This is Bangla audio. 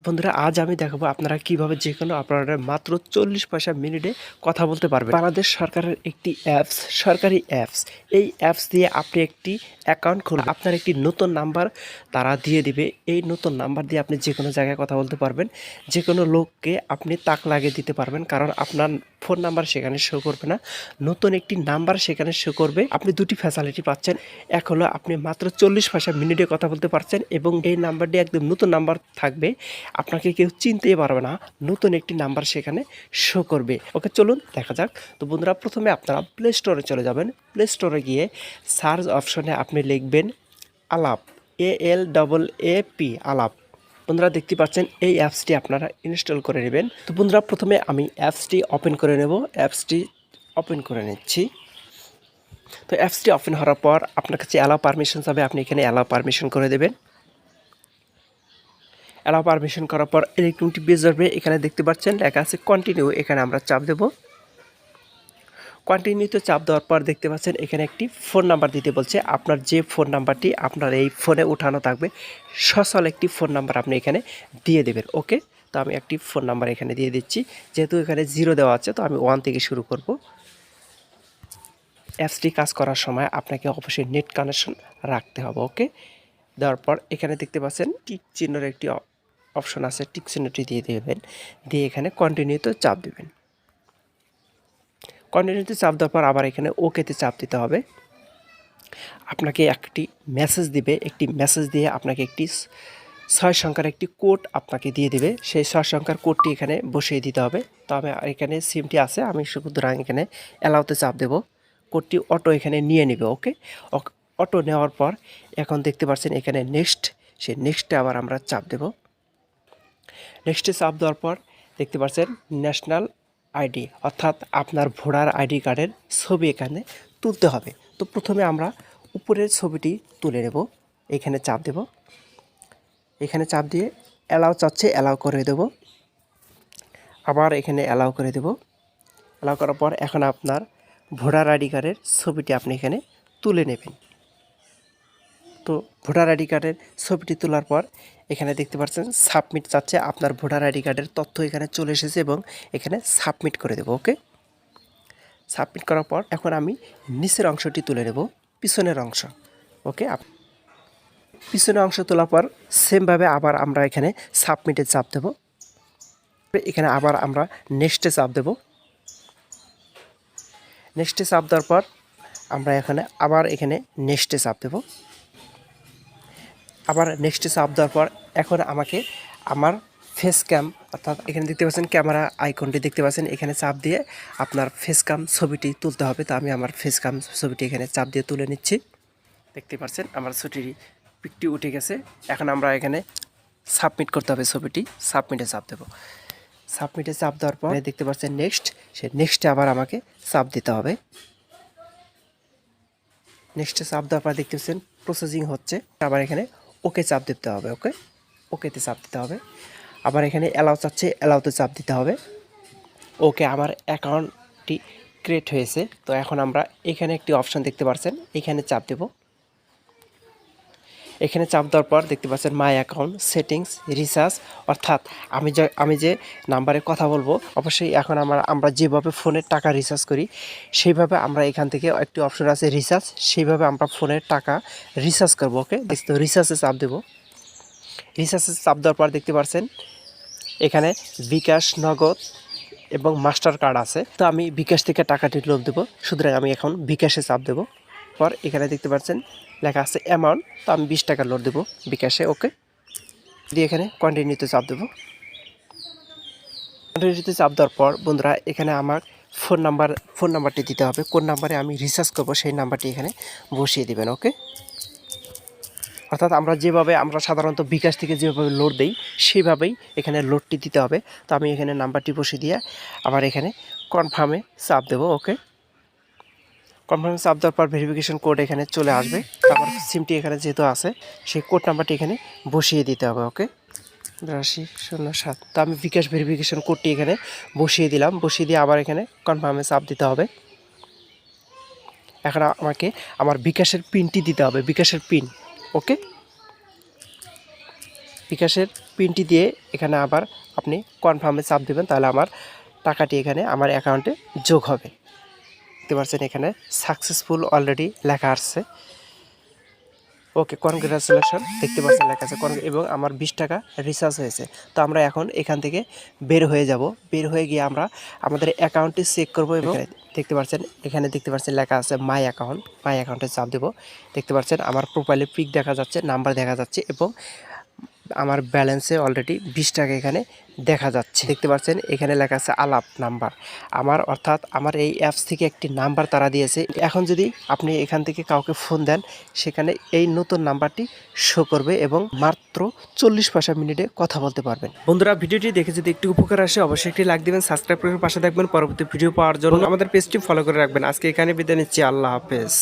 বন্ধুরা আজ আমি দেখাবো আপনারা কিভাবে যে কোনো অপারেটর মাত্র 40 পয়সা মিনিটে কথা বলতে পারবেন। বাংলাদেশ সরকারের একটি অ্যাপস, সরকারি অ্যাপস। এই অ্যাপস দিয়ে আপনি একটি অ্যাকাউন্ট খুলবেন, আপনার একটি নতুন নাম্বার তারা দিয়ে দিবে। এই নতুন নাম্বার দিয়ে আপনি যে কোনো জায়গায় কথা বলতে পারবেন, যে কোনো লোককে আপনি তাক লাগিয়ে দিতে পারবেন, কারণ আপনার ফোন নাম্বার সেখানে শো করবে না, নতুন একটি নাম্বার সেখানে শো করবে। আপনি দুটি ফ্যাসিলিটি পাচ্ছেন। এক হলো আপনি মাত্র 40 পয়সা মিনিটে কথা বলতে পারছেন এবং এই নাম্বারটি একদম নতুন নাম্বার থাকবে, আপনাকে কেউ চিনতেই পারবে না, নতুন একটি নাম্বার সেখানে শো করবে। ওকে, চলুন দেখা যাক। তো বন্ধুরা প্রথমে আপনারা প্লে স্টোরে চলে যাবেন। প্লে স্টোরে গিয়ে সার্চ অপশনে আপনি লিখবেন আলাপ, ALAAP, আলাপ। বন্ধুরা দেখতে পাচ্ছেন এই অ্যাপসটি আপনারা ইনস্টল করে নেবেন। তো বন্ধুরা প্রথমে আমি অ্যাপসটি ওপেন করে নেব। অ্যাপসটি ওপেন করে নিচ্ছি। তো অ্যাপসটি ওপেন হওয়ার পর আপনার কাছে অ্যালাও পারমিশন যাবে, আপনি এখানে অ্যালাও পারমিশন করে দেবেন। অ্যালাও পারমিশন করার পর এরকমটি পেজ আসবে। এখানে দেখতে পাচ্ছেন লেখা আছে কন্টিনিউ, এখানে আমরা চাপ দেব। কন্টিনিউতে চাপ দেওয়ার পর দেখতে পাচ্ছেন এখানে একটি ফোন নাম্বার দিতে বলছে। আপনার যে ফোন নাম্বারটি আপনার এই ফোনে উঠানো থাকবে, সচল একটি ফোন নাম্বার আপনি এখানে দিয়ে দেবেন। ওকে, তো আমি একটি ফোন নাম্বার এখানে দিয়ে দিচ্ছি। যেহেতু এখানে 0 দেওয়া আছে, তো আমি 1 থেকে শুরু করব। অ্যাপসটি কাজ করার সময় আপনাকে অবশ্যই নেট কানেকশন রাখতে হবে। ওকে, দেওয়ার পর এখানে দেখতে পাচ্ছেন টিক চিহ্নের একটি অপশন আছে, টিক চিহ্নটি দিয়ে দেবেন, দিয়ে এখানে কন্টিনিউতে চাপ দেবেন। কন্টিনিউতে চাপ দেওয়ার পর আবার এখানে ওকেতে চাপ দিতে হবে। আপনাকে একটি মেসেজ দিবে, একটি মেসেজ দিয়ে আপনাকে একটি 6 সংখ্যার একটি কোড আপনাকে দিয়ে দিবে। সেই 6 সংখ্যার কোডটি এখানে বসিয়ে দিতে হবে। তো আমি এখানে সিমটি আছে, আমি সুতরাং এখানে অ্যালাউতে চাপ দেব। কোডটি অটো এখানে নিয়ে নেবে। ওকে, অটো নেওয়ার পর এখন দেখতে পাচ্ছেন এখানে নেক্সট, সেই নেক্সটে আবার আমরা চাপ দেব। নেক্সটে চাপ দেওয়ার পর দেখতে পাচ্ছেন ন্যাশনাল আইডি, অর্থাৎ আপনার ভোটার আইডি কার্ডের ছবি এখানে তুলতে হবে। তো প্রথমে আমরা উপরের ছবিটি তুলে নেব, এখানে চাপ দেব। এখানে চাপ দিয়ে অ্যালাউ চাচ্ছে, অ্যালাউ করে দেব। আবার এখানে অ্যালাউ করে দেব। অ্যালাউ করার পর এখন আপনার ভোটার আইডি কার্ডের ছবিটি আপনি এখানে তুলে নেবেন। তো ভোটার আইডি কার্ডের ছবিটি তোলার পর এখানে দেখতে পাচ্ছেন সাবমিট চাচ্ছে। আপনার ভোটার আইডি কার্ডের তথ্য এখানে চলে এসেছে এবং এখানে সাবমিট করে দেব। ওকে, সাবমিট করার পর এখন আমি নিচের অংশটি তুলে নেব, পিছনের অংশ। ওকে, পিছনের অংশ তোলার পর সেমভাবে আবার আমরা এখানে সাবমিটে চাপ দেব। এখানে আবার আমরা নেক্সটে চাপ দেব। নেক্সটে চাপ দেওয়ার পর আমরা এখানে আবার এখানে নেক্সটে চাপ দেব। আবার নেক্সটে চাপ দেওয়ার পর এখন আমাকে আমার ফেস ক্যাম, অর্থাৎ এখানে দেখতে পাচ্ছেন ক্যামেরা আইকনটি দেখতে পাচ্ছেন, এখানে চাপ দিয়ে আপনার ফেস ক্যাম ছবিটি তুলতে হবে। তো আমি আমার ফেস ক্যাম ছবিটি এখানে চাপ দিয়ে তুলে নিচ্ছি। দেখতে পাচ্ছেন আমার ছবিটি পিকটি উঠে গেছে। এখন আমরা এখানে সাবমিট করতে হবে ছবিটি, সাবমিটে চাপ দেব। সাবমিটে চাপ দেওয়ার পর দেখতে পাচ্ছেন নেক্সট, সে নেক্সটে আবার আমাকে চাপ দিতে হবে। নেক্সটে চাপ দেওয়ার পর দেখতে পাচ্ছেন প্রসেসিং হচ্ছে, আবার এখানে ওকে চাপ দিতে হবে। ওকে, ওকেতে চাপ দিতে হবে। আবার এখানে অ্যালাউ চাচ্ছে, অ্যালাউতে চাপ দিতে হবে। ওকে, আমার অ্যাকাউন্টটি ক্রিয়েট হয়েছে। তো এখন আমরা এখানে একটি অপশন দেখতে পাচ্ছেন, এখানে চাপ দেব। এখানে চাপ দেওয়ার পর দেখতে পাচ্ছেন মাই অ্যাকাউন্ট সেটিংস রিচার্জ, অর্থাৎ আমি যে নাম্বারে কথা বলবো, অবশ্যই এখন আমরা যেভাবে ফোনের টাকা রিচার্জ করি সেইভাবে আমরা এখান থেকে একটি অপশন আছে রিচার্জ, সেইভাবে আমরা ফোনের টাকা রিচার্জ করবো। ওকে, দেখতে রিচার্জে চাপ দেবো। রিচার্জে চাপ দেওয়ার পর দেখতে পাচ্ছেন এখানে বিকাশ, নগদ এবং মাস্টার কার্ড আছে। তো আমি বিকাশ থেকে টাকাটি লোড দেবো, সুতরাং আমি এখন বিকাশে চাপ দেবো। পর এখানে দেখতে পাচ্ছেন লেখা আছে অ্যামাউন্ট, তো আমি 20 টাকা লোড দেবো বিকাশে। ওকে, দিয়ে এখানে কন্টিনিউতে চাপ দেবো। কন্টিনিউতে চাপ দেওয়ার পর বন্ধুরা এখানে আমার ফোন নাম্বারটি দিতে হবে, কোন নাম্বারে আমি রিচার্জ করবো সেই নাম্বারটি এখানে বসিয়ে দেবেন। ওকে, অর্থাৎ আমরা সাধারণত বিকাশ থেকে যেভাবে লোড দিই সেইভাবেই এখানে লোডটি দিতে হবে। তো আমি এখানে নাম্বারটি বসিয়ে দিয়ে আবার এখানে কনফার্মে চাপ দেবো। ওকে, কনফার্মে চাপ দেওয়ার পর ভেরিফিকেশন কোড এখানে চলে আসবে। তারপর সিমটি এখানে যেহেতু আছে সেই কোড নাম্বারটি এখানে বসিয়ে দিতে হবে। ওকে, 8207। তো আমি বিকাশ ভেরিফিকেশন কোডটি এখানে বসিয়ে দিলাম, বসিয়ে দিয়ে আবার এখানে কনফার্মে চাপ দিতে হবে। এখন আমাকে আমার বিকাশের পিনটি দিতে হবে, বিকাশের পিন। ওকে, বিকাশের পিনটি দিয়ে এখানে আবার আপনি কনফার্মে চাপ দেবেন, তাহলে আমার টাকাটি এখানে আমার অ্যাকাউন্টে যোগ হবে। দেখতে পাচ্ছেন এখানে সাকসেসফুল অলরেডি লেখা আসছে। ওকে, কনগ্রাচুলেশন দেখতে পাচ্ছেন লেখা আছে এবং আমার 20 টাকা রিচার্জ হয়েছে। তো আমরা এখন এখান থেকে বের হয়ে যাব। বের হয়ে গিয়ে আমরা আমাদের অ্যাকাউন্টটি চেক করব এবং দেখতে পাচ্ছেন এখানে দেখতে পাচ্ছেন লেখা আছে মাই অ্যাকাউন্ট। মাই অ্যাকাউন্টে চাপ দেব। দেখতে পাচ্ছেন আমার প্রোফাইলে পিক দেখা যাচ্ছে, নাম্বার দেখা যাচ্ছে এবং আমার ব্যালেন্সে অলরেডি 20 টাকা এখানে দেখা যাচ্ছে। দেখতে পাচ্ছেন এখানে লেখা আছে আলাপ নাম্বার আমার, অর্থাৎ আমার এই অ্যাপস থেকে একটি নাম্বার তারা দিয়েছে। এখন যদি আপনি এখান থেকে কাউকে ফোন দেন, সেখানে এই নতুন নাম্বারটি শো করবে এবং মাত্র 40 পয়সা মিনিটে কথা বলতে পারবেন। বন্ধুরা, ভিডিওটি দেখে যদি একটু উপকার আসে অবশ্যই একটি লাইক দিবেন, সাবস্ক্রাইব করে পাশে থাকবেন পরবর্তী ভিডিও পাওয়ার জন্য। আমাদের পেজটি ফলো করে রাখবেন। আজকে এখানে বিদায় নিচ্ছি, আল্লাহ হাফেজ।